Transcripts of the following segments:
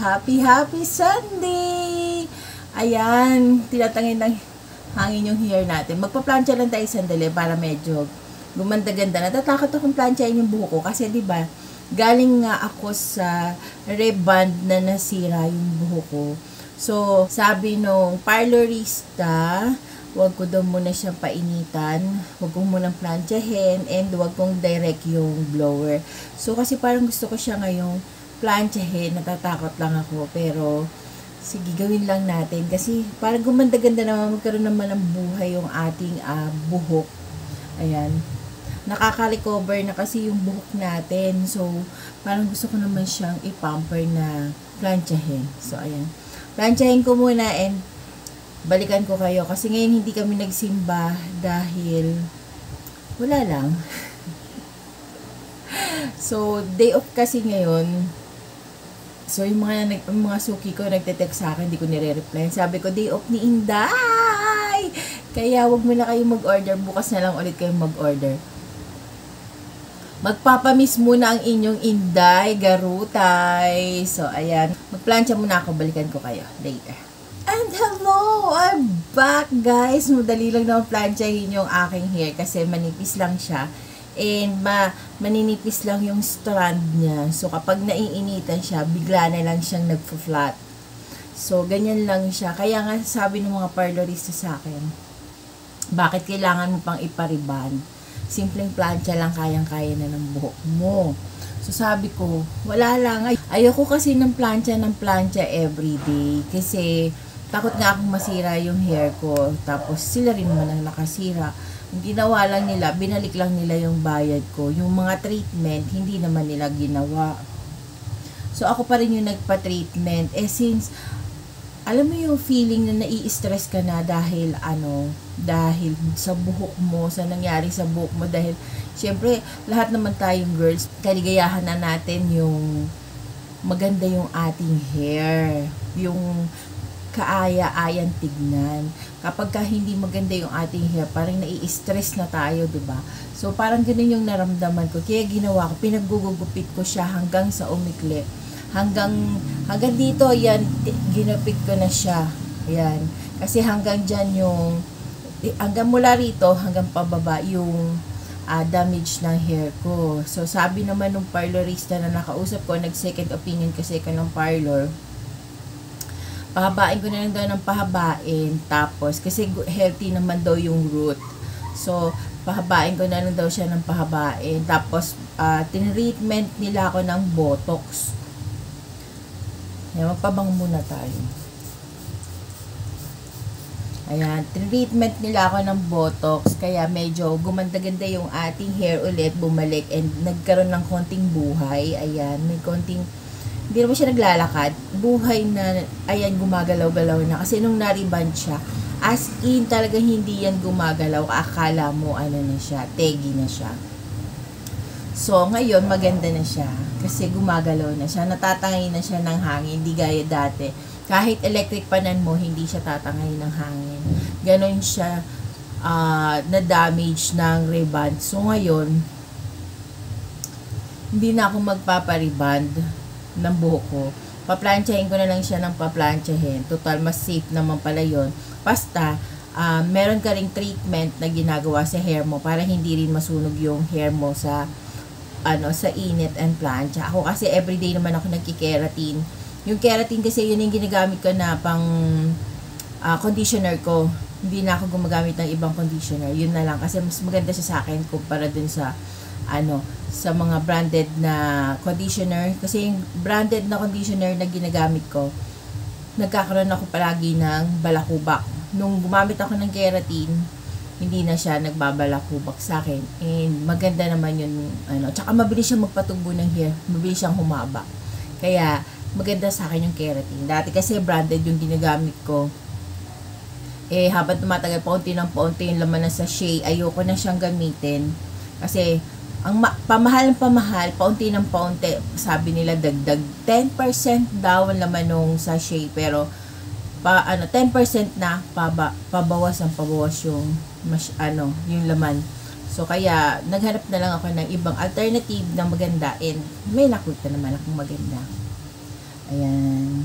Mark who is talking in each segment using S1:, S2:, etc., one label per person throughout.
S1: Happy Sunday! Ayan, tinatangin ng hangin yung hair natin. Magpa-plancha lang tayo sandali para medyo gumanda-ganda. Natatakot akong planchain yung buhok ko kasi 'di ba? Galing nga ako sa reband na nasira yung buhok ko. So, sabi nung parlorista, wag ko daw muna siyang painitan, wag kong munang planchahin, and wag kong direct yung blower. So, kasi parang gusto ko siya ngayong planchahin, natatakot lang ako, pero sige, gawin lang natin. Kasi parang gumanda-ganda naman, magkaroon naman ng buhay yung ating buhok. Ayan. Nakaka-recover na kasi yung buhok natin. So, parang gusto ko naman siyang i-pamper na planchahin. So, ayan. Planchahin ko muna and balikan ko kayo. Kasi ngayon hindi kami nagsimba dahil wala lang. So, day off kasi ngayon. So, yung mga suki ko nagte-text sa akin, hindi ko nire-reply. Sabi ko, day off ni Inday! Kaya wag mo na kayo mag-order. Bukas na lang ulit kayo mag-order. Magpapamiss muna ang inyong Inday, garutay. So, ayan. Magplancha muna ako. Balikan ko kayo later. And hello! I'm back, guys. Madali lang naman planchahin yung aking hair kasi manipis lang siya. And maninipis lang yung strand niya. So, kapag naiinitan siya, bigla na lang siyang nagpo-flat. So, ganyan lang siya. Kaya nga sabi ng mga parlorista sa akin, bakit kailangan mo pang ipariban? Simpleng plancha lang, kayang-kaya na ng buhok mo. So, sabi ko, wala lang. Ayoko kasi ng plancha everyday. Kasi, takot nga akong masira yung hair ko. Tapos, sila rin naman ang nakasira. Ang ginawa lang nila, binalik lang nila yung bayad ko. Yung mga treatment, hindi naman nila ginawa. So, ako pa rin yung nagpa-treatment. Since, alam mo yung feeling na nai-stress ka na dahil dahil sa buhok mo, sa nangyari sa buhok mo, dahil syempre lahat naman tayong girls, kaligayahan na natin yung maganda yung ating hair, yung kaaya-ayan tignan. Kapag ka hindi maganda yung ating hair, parang nai-stress na tayo, 'di ba? So parang ganoon yung naramdaman ko. Kaya ginawa ko, pinaggugupit ko siya hanggang sa umikli. Hanggang dito, yan, ginupit ko na siya. Yan. Kasi hanggang dyan hanggang mula rito, hanggang pababa, yung damage ng hair ko. So, sabi naman ng parlorista na nakausap ko, nag-second opinion kasi ko ng parlor, pahabain ko na lang daw ng pahabain. Tapos, kasi healthy naman daw yung root. So, pahabain ko na lang daw siya ng pahabain. Tapos, tinreatment nila ako ng Botox. Ayan, magpabang muna tayo. Ayan, treatment nila ako ng Botox, kaya medyo gumanda-ganda yung ating hair ulit, bumalik, and nagkaroon ng konting buhay. Ayan, may konting, hindi naman siya naglalakad, buhay na, ayan, gumagalaw-galaw na. Kasi nung nariban siya, as in, talagang hindi yan gumagalaw, akala mo, na siya, tegi na siya. So, ngayon, maganda na siya. Kasi gumagalaw na siya. Natatangay na siya ng hangin. Hindi gaya dati. Kahit electric panan mo, hindi siya tatangay ng hangin. Ganon siya na-damage ng reband. So, ngayon, hindi na ako magpapariband ng buhok ko. Paplantsahin ko na lang siya ng paplantsahin. Total, mas safe naman pala yun. Basta, meron ka ring treatment na ginagawa sa hair mo para hindi rin masunog yung hair mo sa init and plancha. Ako kasi everyday naman ako nagki-keratin. Yung keratin kasi yun yung ginagamit ko na pang conditioner ko. Hindi na ako gumagamit ng ibang conditioner. Yun na lang kasi mas maganda siya sa akin kumpara dun sa sa mga branded na conditioner. Kasi yung branded na conditioner na ginagamit ko, nagkakaroon ako palagi ng balakubak. Nung gumamit ako ng keratin, hindi na siya nagbabalakubak sa akin. And maganda naman yun, tsaka mabilis siyang magpatubo ng hair, mabilis siyang humaba. Kaya, maganda sa akin yung keratin. Dati kasi branded yung ginagamit ko. Habang tumatagal, paunti ng paunti yung laman ng sachet, ayoko na siyang gamitin. Kasi, ang pamahal ng pamahal, paunti ng paunti, sabi nila dagdag 10% daw ang laman ng sachet, pero 10% na pabawas yung yung laman. So kaya naghanap na lang ako ng ibang alternative na maganda, and may nakuha naman akong maganda. Ayan.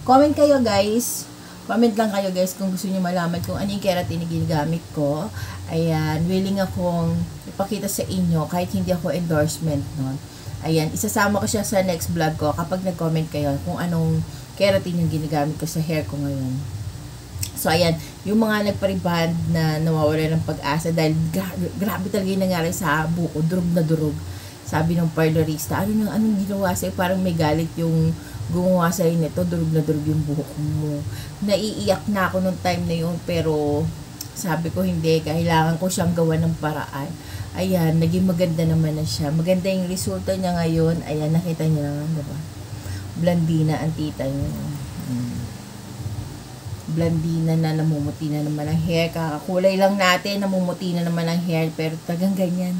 S1: Comment kayo guys. Comment lang kayo guys kung gusto niyo malaman kung ano yung keratin na ginagamit ko. Ayan, willing akong ipakita sa inyo kahit hindi ako endorsement nun. Ayan, isasama ko siya sa next vlog ko kapag nag-comment kayo kung anong keratin yung ginagamit ko sa hair ko ngayon. So, ayan, yung mga nagpariband na nawawala ng pag-asa dahil grabe talaga yung nangyari sa buko, durog na durog. Sabi ng parlorista, anong ginawa sa'yo? Parang may galit yung gumawa sa'yo nito, durog na durog yung buhok mo. Naiiyak na ako nung time na yun, pero sabi ko hindi, kailangan ko siyang gawa ng paraan. Ayan, naging maganda naman na siya. Maganda yung resulta niya ngayon. Ayan, nakita niyo naman, diba? Blandina ang tita niya. Blandina na, namumuti na naman ang hair. Kakakulay lang natin, namumuti na naman ang hair. Pero talagang ganyan.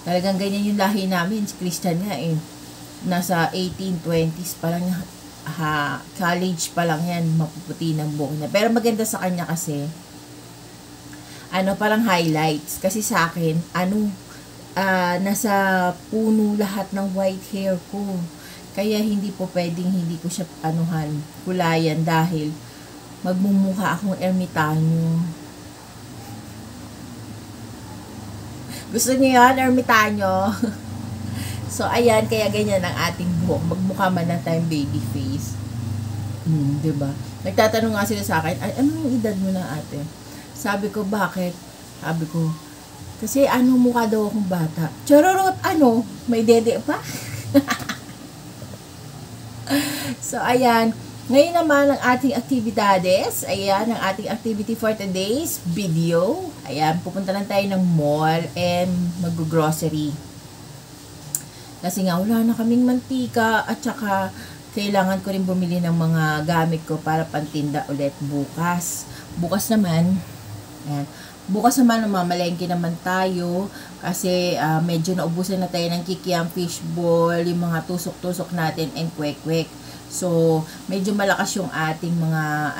S1: Talagang ganyan yung lahi namin. Si Christian nga eh. Nasa 1820s pa lang, college pa lang yan, mapuputi ng buhok niya. Pero maganda sa kanya kasi, parang highlights. Kasi sa akin, nasa puno lahat ng white hair ko. Kaya hindi po pwedeng hindi ko siya kulayan dahil magmumukha akong ermitanyo. Gusto niyo yan, ermitanyo? So, ayan, kaya ganyan ang ating buhok. Magmukha man na tayong baby face. Diba? Nagtatanong nga sila sa akin, ano yung edad mo na ate? Sabi ko, bakit? Sabi ko, kasi mukha daw akong bata. Charorot, may dede pa? So, ayan. Ngayon naman ang ating aktibidades. Ayan, ang ating activity for today's video. Ayan, pupunta lang tayo ng mall and mag-grocery. Kasi nga, wala na kaming mantika at saka kailangan ko rin bumili ng mga gamit ko para pantinda ulit bukas. Bukas naman, ayan, bukas naman mamalengke naman tayo kasi medyo naubusan na tayo ng kikiam, fishball, yung mga tusok-tusok natin and kwek-kwek. So, medyo malakas yung ating mga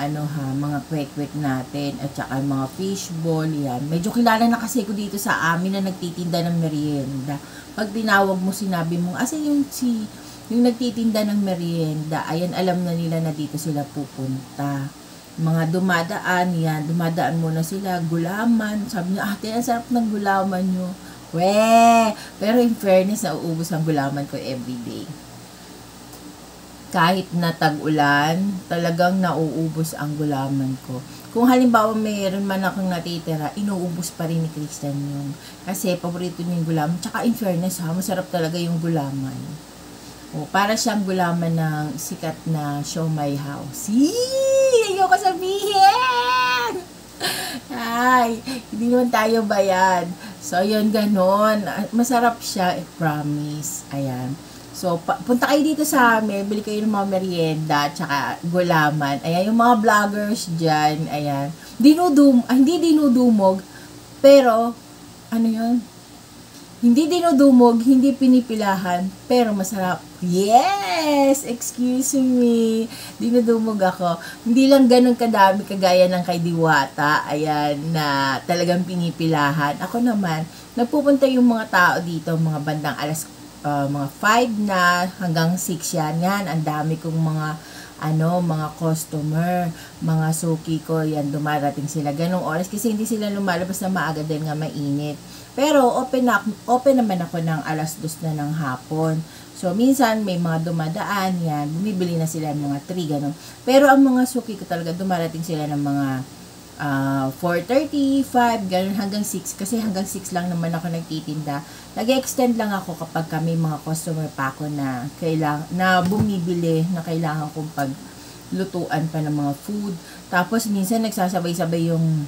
S1: mga kwek-kwek natin at saka mga fishball, yan. Medyo kilala na kasi ko dito sa amin na nagtitinda ng merienda. Pag tinawag mo, sinabi mo, yung nagtitinda ng merienda, ayan, alam na nila na dito sila pupunta. Mga dumadaan muna sila, gulaman. Sabi niya, ate, ang sarap ng gulaman nyo. Pero in fairness, nauubos ang gulaman ko everyday. Kahit na tag-ulan, talagang nauubos ang gulaman ko. Kung halimbawa mayroon man akong natitira, inuubos pa rin ni Christian yun. Kasi paborito niya yung gulaman. Tsaka in fairness masarap talaga yung gulaman. Para siyang gulaman ng sikat na Siomai House. Ayoko sabihin! Ay, hindi naman tayo bayad. So, yun, ganon. Masarap siya, I promise. Ayan. So, punta kayo dito sa amin, bili kayo ng mga merienda, tsaka gulaman. Ayan, yung mga vloggers dyan, ayan. Hindi dinudumog, pero, yun? Hindi dinudumog, hindi pinipilahan, pero masarap. Yes! Excuse me. Dinudumog ako. Hindi lang ganun kadami kagaya ng kay Diwata, ayan, na talagang pinipilahan. Ako naman, nagpupunta yung mga tao dito, mga bandang mga 5 na hanggang 6 yan. Ang dami kong mga customer, mga suki ko, yan, dumarating sila. Ganong oras kasi hindi sila lumalabas na maaga dahil nga mainit. Pero open naman ako ng 2:00 na ng hapon. So, minsan may mga dumadaan, yan, bumibili na sila ng mga 3, ganon. Pero ang mga suki ko talaga, dumarating sila ng mga 4:30, 5, gano'n hanggang 6. Kasi hanggang 6 lang naman ako nagtitinda. Nag-extend lang ako kapag kami mga customer pa ako na bumibili na kailangan kong paglutuan pa ng mga food. Tapos minsan nagsasabay-sabay yung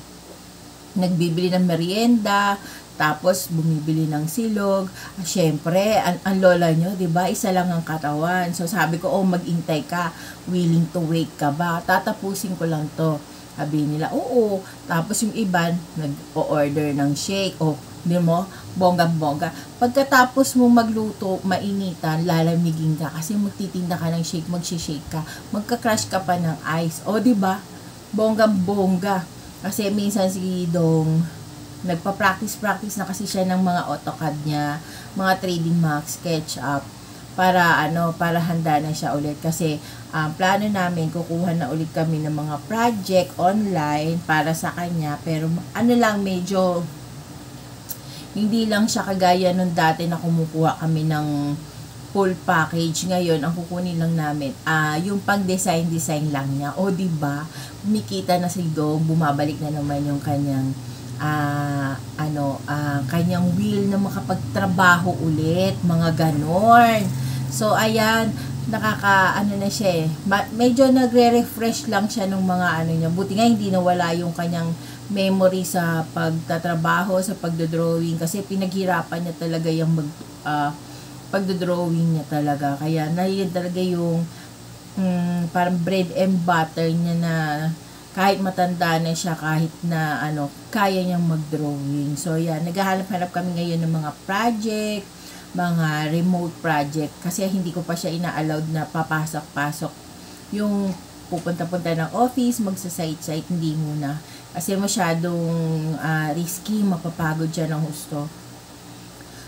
S1: nagbibili ng merienda, tapos bumibili ng silog. Syempre, ang lola nyo, 'di ba? Isa lang ang katawan. So sabi ko, mag-intay ka. Willing to wait ka ba? Tatapusin ko lang 'to. Sabi nila, oo. Tapos yung iba, nag-o-order ng shake. Di mo, bongga-bongga. Pagkatapos mo magluto, mainitan, lalamigin ka. Kasi magtitinda ka ng shake, mag-shake ka. Magka-crush ka pa ng ice. Di ba? Bongga-bongga. Kasi minsan si Dong, nagpa-practice na kasi siya ng mga AutoCAD niya, mga 3D Max, SketchUp. para handa na siya ulit. Kasi plano namin, kukuha na ulit kami ng mga project online para sa kanya. Pero lang, medyo hindi lang siya kagaya nung dati na kumukuha kami ng full package. Ngayon, ang kukunin lang namin, yung pang-design lang niya. O, diba? Kumikita na si Dong, bumabalik na naman yung kanyang kanyang will na makapagtrabaho ulit, mga ganon. So, ayan, na siya eh. Medyo nagre-refresh lang siya ng mga niya. Buti nga hindi nawala yung kanyang memory sa pagtatrabaho, sa pagdodrawing, kasi pinaghirapan niya talaga yung pagdodrawing niya talaga. Kaya naiyan talaga yung parang bread and butter niya, na kahit matanda na siya, kahit na kaya niyang mag-drawing. So yan, naghahanap-hanap kami ngayon ng mga project, mga remote project, kasi hindi ko pa siya ina-allowed na papasok-pasok yung pupunta-punta ng office, magsa-site-site, hindi muna. Kasi masyadong risky, mapapagod siya ng husto.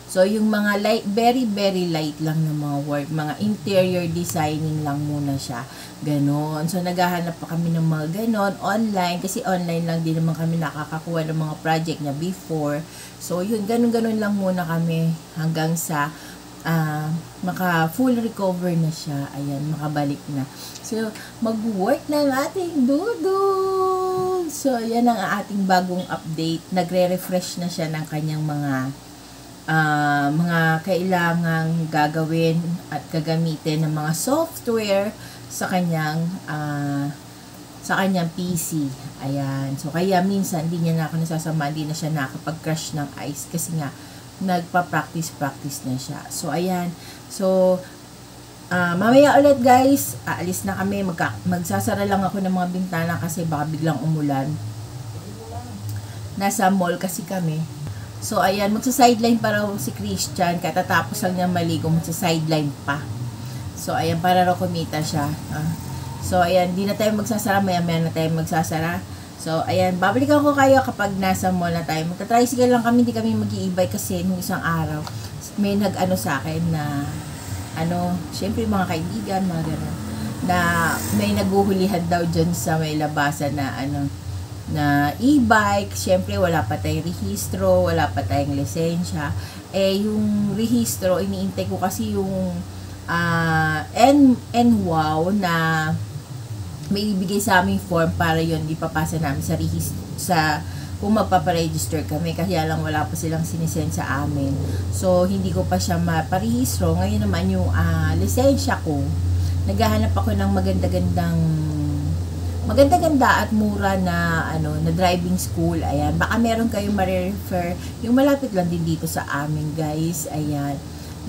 S1: So, yung mga light, very, very light lang na mga work, mga interior designing lang muna siya. Ganon. So, naghahanap pa kami ng mga ganon online, kasi online lang din naman kami nakakakuha ng mga project niya before. So, yun, ganon-ganon lang muna kami hanggang sa maka full recover na siya. Ayan, makabalik na. So, mag-work na ating dudong. So, yan ang ating bagong update. Nagre-refresh na siya ng kanyang mga kailangang gagawin at gagamitin ng mga software sa kanyang PC. Ayan. So, kaya minsan, hindi niya na ako nasasama, hindi na siya nakapag-crush ng ice kasi nga, nagpa-practice na siya. So, ayan. So, mamaya ulit guys, aalis na kami. Magsasara lang ako ng mga bintana kasi baka biglang umulan. Nasa mall kasi kami. So, ayan. Magsa-sideline para si Christian. Katatapos lang niya maligo, magsa-sideline pa. So, ayan. Para raw kumita siya. So, ayan. Di na tayo magsasara. Maya-maya na tayo magsasara. So, ayan, babalikan ko kayo kapag nasa mall na tayo. Magta-tricycle lang kami, hindi kami mag-i-e-bike kasi nung isang araw, may nag-ano sa akin na, syempre mga kaibigan, mga gano'n, na may naguhulihan daw dyan sa may labasan na, na e-bike. Syempre, wala pa tayong rehistro, wala pa tayong lisensya. Yung rehistro, iniintay ko kasi yung, NWOW na, may ibigay sa aming form para yon ipapasa namin sa kung magpaparegister kami, kaya lang wala pa silang sinisend sa amin. So, hindi ko pa siya maparehistro. Ngayon naman yung lisensya ko, naghahanap ako ng maganda at mura na na driving school. Ayan, baka meron kayong ma-refer, yung malapit lang din dito sa amin guys. Ayan,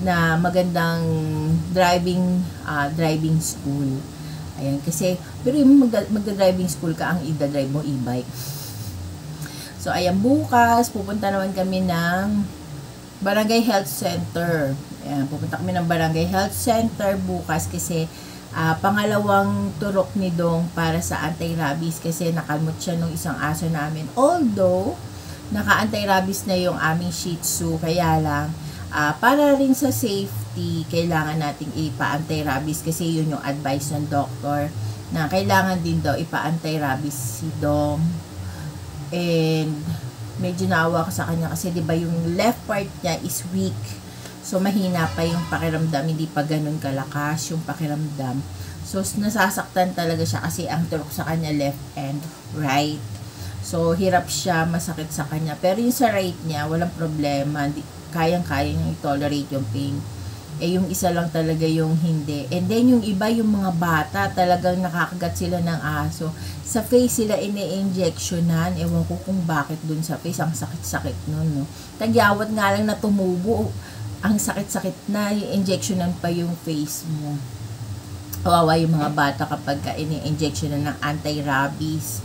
S1: na magandang driving school. Ayan, kasi, pero yung magda-driving school ka, ang ida-drive mo e-bike. So, ayan, bukas, pupunta naman kami ng Barangay Health Center. Ayan, pupunta kami ng Barangay Health Center bukas kasi pangalawang turok ni Dong para sa anti-rabies kasi nakalmot siya nung isang aso namin. Although, naka-anti-rabies na yung aming Shih Tzu, kaya lang, para rin sa safety, kailangan nating ipa-anti-rabies kasi yun yung advice ng doktor na kailangan din daw ipa-anti-rabies si Dong. And medyo naawa ko sa kanya kasi 'di ba yung left part niya is weak. So mahina pa yung pakiramdam, hindi pa ganun kalakas yung pakiramdam. So nasasaktan talaga siya kasi ang turok sa kanya left and right. So hirap siya, masakit sa kanya. Pero yung sa right niya, walang problema, kayang-kaya niyang i-tolerate yung pain. Yung isa lang talaga yung hindi. And then yung iba, yung mga bata, talagang nakakagat sila ng aso. Sa face sila ini-injectionan. Ewan ko kung bakit dun sa face. Ang sakit-sakit nun, no? Tagyawat nga lang na tumubo. Ang sakit-sakit na, i-injectionan pa yung face mo. Kawawa yung mga bata kapag ini-injectionan ng anti-rabies.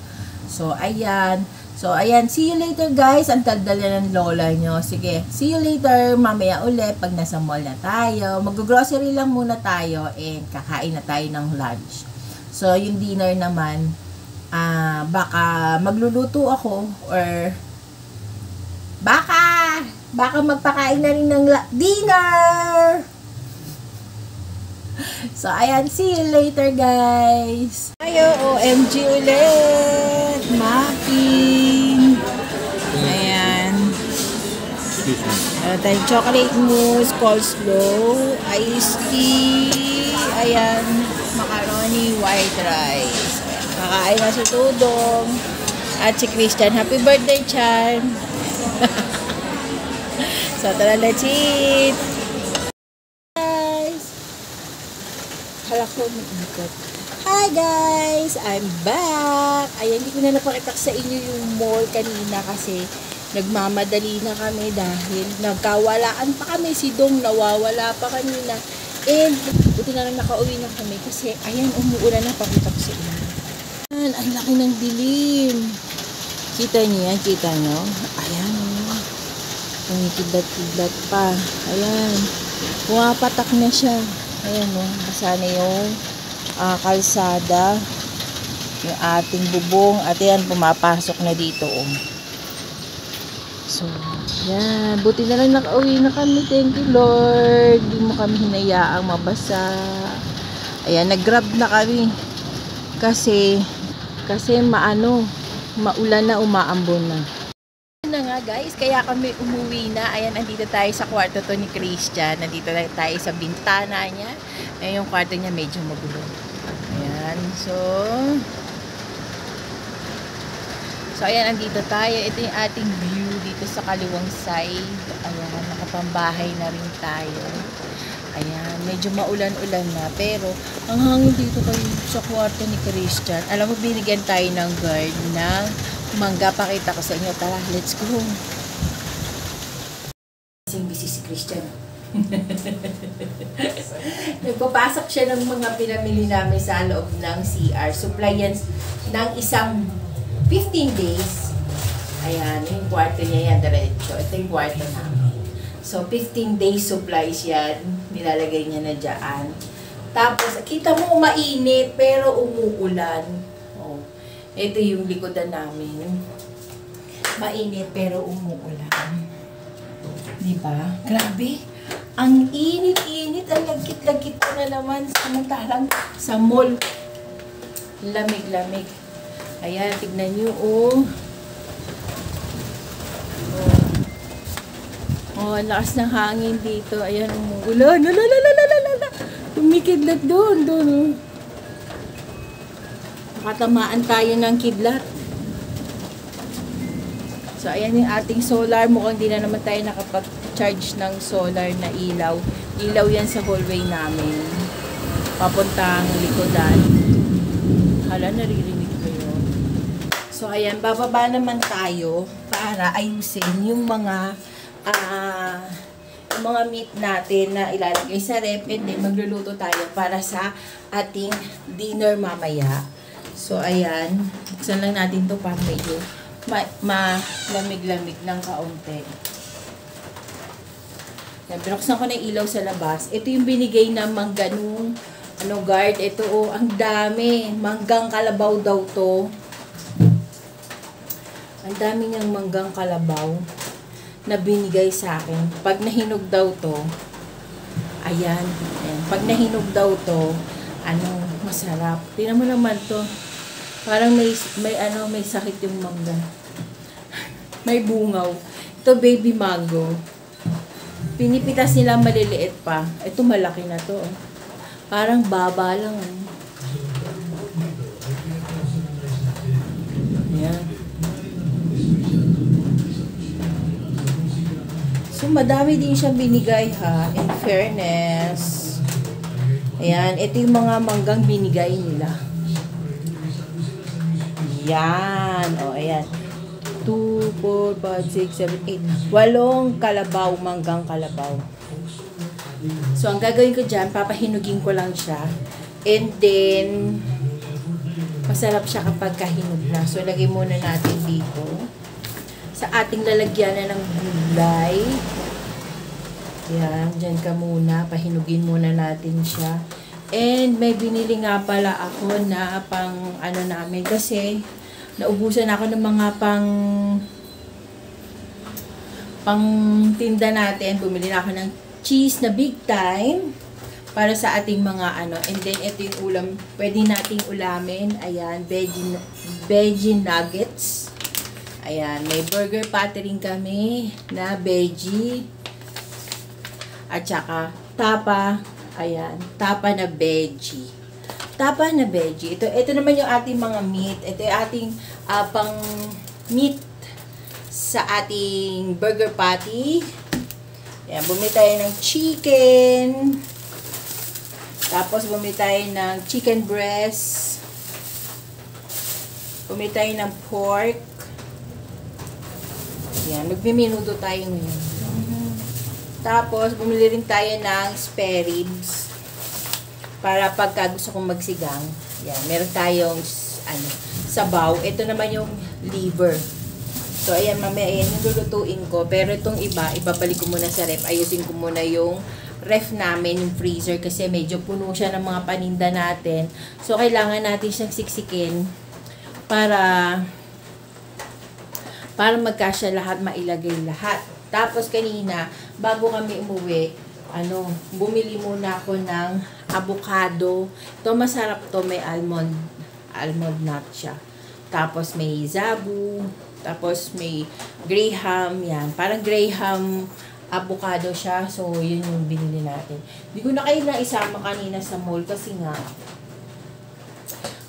S1: So, ayan. So, ayan. See you later, guys. Ang tagdala ng lola nyo. Sige. See you later. Mamaya ulit pag nasa mall na tayo. Mag-grocery lang muna tayo and kakain na tayo ng lunch. So, yung dinner naman, baka magluluto ako or baka magpakain na rin ng dinner. So, ayan. See you later, guys. Ayo, OMG ulit. Mapping. Ayan. Tayong chocolate mousse, coleslaw, iced tea. Ayan. Macaroni, white rice. Ayan. Kakain na si Tudong. At si Christian. Happy birthday, Chan. So, tara, let's eat. Guys. Hala ko, mag-ikot. Hi, guys. I'm back. Ayan, hindi ko na napakita sa inyo yung mall kanina kasi nagmamadali na kami dahil nagkawalaan pa kami. Si Dong nawawala pa kanina. And, buti na lang nakauwi na kami kasi, ayan, umuulan na, pakita ko sa inyo. Ayan, ang laki ng dilim. Kita niyo yan? Kita niyo? Ayan, kumikidlat-kidlat pa. Ayan. Pumapatak na siya. Ayan, basa na yung kalsada. Yung ating bubong. At ayan, pumapasok na dito. So, yan. Buti na lang nakauwi na kami. Thank you, Lord. Hindi mo kami hinayaang mabasa. Ayan, nag-grab na kami. Kasi maulan na, umaambon na. Na nga, guys. Kaya kami umuwi na. Ayan, andito tayo sa kwarto to ni Christian. Nandito tayo sa bintana niya. Ayan, yung kwarto niya medyo magulo. Ayan. So, ayan, andito tayo. Ito yung ating view dito sa kaliwang side. Ayan, nakapambahay na rin tayo. Ayan, medyo maulan-ulan na. Pero, ang hangin dito kayo sa kwarto ni Christian. Alam mo, binigyan tayo ng guard ng mangga. Pakita ko sa inyo. Tara, let's go. Kasing busy si Christian. Nagpapasok siya ng mga pinamili namin sa loob ng CR. Supply yan ng isang 15 days. Ayan, yung kwarto niya yan, diretso. Ito yung kwarto namin. So, 15 days supplies yan. Nilalagay niya na dyan. Tapos, kita mo mainit, pero umuulan. Oh, ito yung likodan namin. Mainit, pero umuulan. Diba? Grabe. Ang init-init. Ang lagkit-lagkit ko na naman. Samantalang sa mall. Lamig-lamig. Ayan, tignan nyo, ang lakas ng hangin dito. Ayan, umuulan. Tumikidlat doon. Makatamaan tayo ng kidlat. So, ayan yung ating solar. Mukhang di na naman tayo nakapag-charge ng solar na ilaw. Ilaw yan sa hallway namin. Papuntang likodan. Hala, naririnig ko yun. So, ayan, bababa naman tayo para ayusin yung mga meat natin na ilalagay sa rep, and then magluluto tayo para sa ating dinner mamaya. So, ayan. Buksan lang natin to para medyo malamig-lamig ng kaunti. Yan, binuksan ko na yung ilaw sa labas. Ito yung binigay na mangganong guard. Ito, ang dami. Manggang kalabaw daw to. Ang dami niyang manggang kalabaw na binigay sa akin. Pag nahinog daw to, ayan. Pag nahinog daw to, masarap. Tingnan mo naman to. Parang may sakit yung mangga. May bungaw. Ito baby mango. Pinipitas nila maliliit pa. Ito malaki na to. Parang baba lang. Ayan. So, madami din siyang binigay, ha. In fairness. Ayan. Ito yung mga manggang binigay nila. Yan. O, ayan. 2, 4, 5, 6, 7, 8. 8 kalabaw, manggang kalabaw. So, ang gagawin ko dyan, papahinugin ko lang siya. And then, masarap siya kapag kahinog na. So, lagay muna natin dito. Sa ating lalagyanan ng gulay. Yan, dyan ka muna. Pahinugin muna natin siya. And may binili nga pala ako na pang namin kasi naubusan ako ng mga pang tinda natin. Bumili na ako ng cheese na big time para sa ating mga ano. And then, ito yung ulam. Pwede nating ulamin. Ayan, veggie nuggets. Ayan, may burger patty rin kami na veggie. At saka, tapa. Ayan, tapa na veggie. Tapa na veggie. Ito naman yung ating mga meat. Ito yung ating pang meat sa ating burger patty. Ayan, bumili tayo ng chicken. Tapos bumili tayo ng chicken breast. Bumili tayo ng pork. Ayan, magmiminudo tayo ngayon. Tapos bumili rin tayo ng spare ribs. Para pagka gusto kong magsigang. Ayan, meron tayong ano, sabaw. Ito naman yung liver. So, ayan, mamaya, ayan yung lulutuin ko. Pero itong iba, ibabalik ko muna sa ref. Ayusin ko muna yung ref namin, yung freezer. Kasi medyo puno siya ng mga paninda natin. So, kailangan natin siyang siksikin para magkasya lahat, mailagay lahat. Tapos, kanina, bago kami umuwi, bumili muna ako ng avocado. Ito, masarap to. May almond nut siya. Tapos, may zabu. Tapos, may graham. Yan. Parang graham avocado siya. So, yun yung binili natin. Hindi ko na kayo na isama kanina sa mall kasi nga,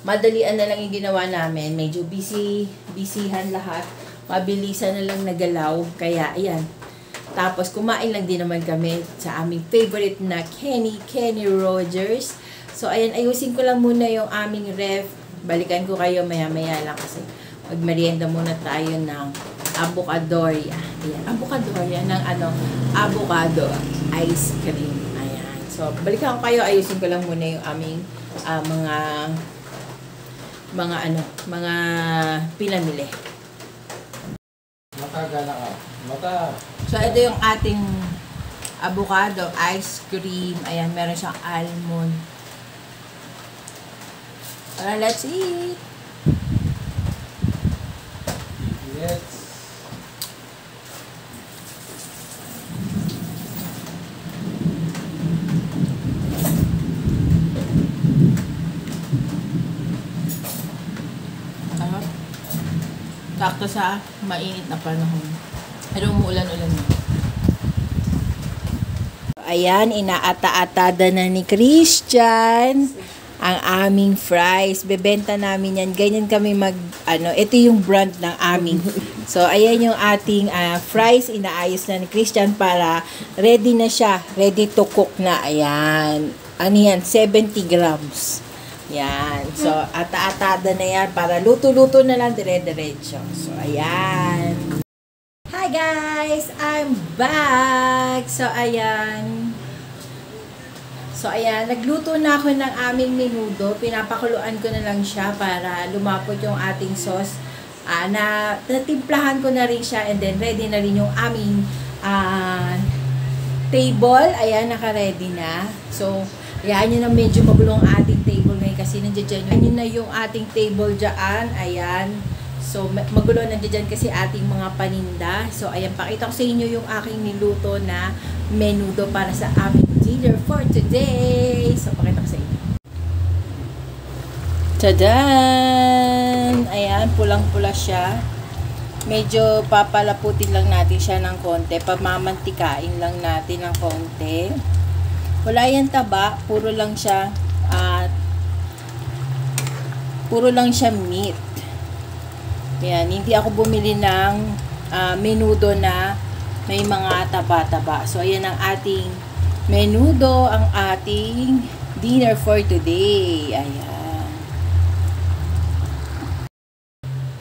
S1: madalian na lang yung ginawa namin. Medyo busyhan lahat. Mabilisan na lang nagalaw. Kaya, ayan. Tapos, kumain lang din naman kami sa aming favorite na Kenny Rogers. So, ayan. Ayusin ko lang muna yung aming ref. Balikan ko kayo maya-maya lang kasi magmerienda muna tayo ng avocadoria. Ayan, avocadoria ng avocado ice cream. Ayan. So, balikan ko kayo. Ayusin ko lang muna yung aming mga pinamili.
S2: Matagala ka. Mata.
S1: So, ito yung ating avocado ice cream. Ayan, meron siyang almond. Let's eat!
S2: Yes.
S1: Sakto sa mainit na panahon. Pero umuulan-ulan na. Ayan, inaata-atada na ni Christian ang aming fries. Bebenta namin yan. Ganyan kami ito yung brand ng aming. So, ayan yung ating fries. Inaayos na ni Christian para ready na siya. Ready to cook na. Ayan. Ano yan? 70 grams. Yan. So, ata-atada na yan para luto-luto na lang dire-diretso. So, ayan. Hi guys! I'm back! So, ayan. Nagluto na ako ng aming menudo. Pinapakuluan ko na lang siya para lumapot yung ating sauce. Natimplahan ko na rin siya and then ready na rin yung aming table. Ayan, naka-ready na. So, ayan yun na medyo magulo ang ating table ngayon kasi nandiyan yun na yung ating table dyan. Ayan. So, magulo nandiyan kasi ating mga paninda. So, ayan, pakita ko sa inyo yung aking niluto na menudo para sa aming dinner for today. So, pakita ko sa inyo. Tadaan! Ayan, pulang-pula siya. Medyo papalaputin lang natin siya ng konti. Pamamantikain lang natin ng konti. Wala yan taba. Puro lang siya meat. Ayan, hindi ako bumili ng menudo na may mga taba-taba. So, ayan ang ating menudo, ang ating dinner for today. Ayan.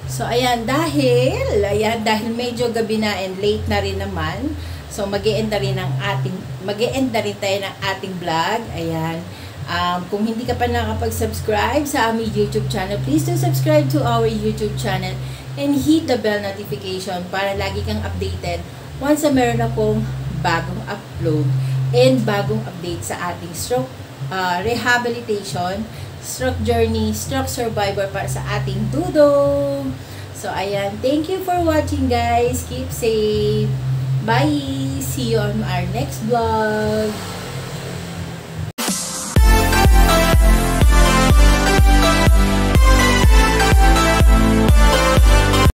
S1: So, ayan, dahil medyo gabi na and late na rin naman. So, mag-e-end na rin tayo ng ating vlog. Ayan. Kung hindi ka pa nakapag-subscribe sa aming YouTube channel, please do subscribe to our YouTube channel and hit the bell notification para lagi kang updated once na meron akong bagong upload and bagong update sa ating stroke rehabilitation, stroke journey, stroke survivor para sa ating Dudo. So, ayan. Thank you for watching, guys. Keep safe. Bye! See you on our next vlog.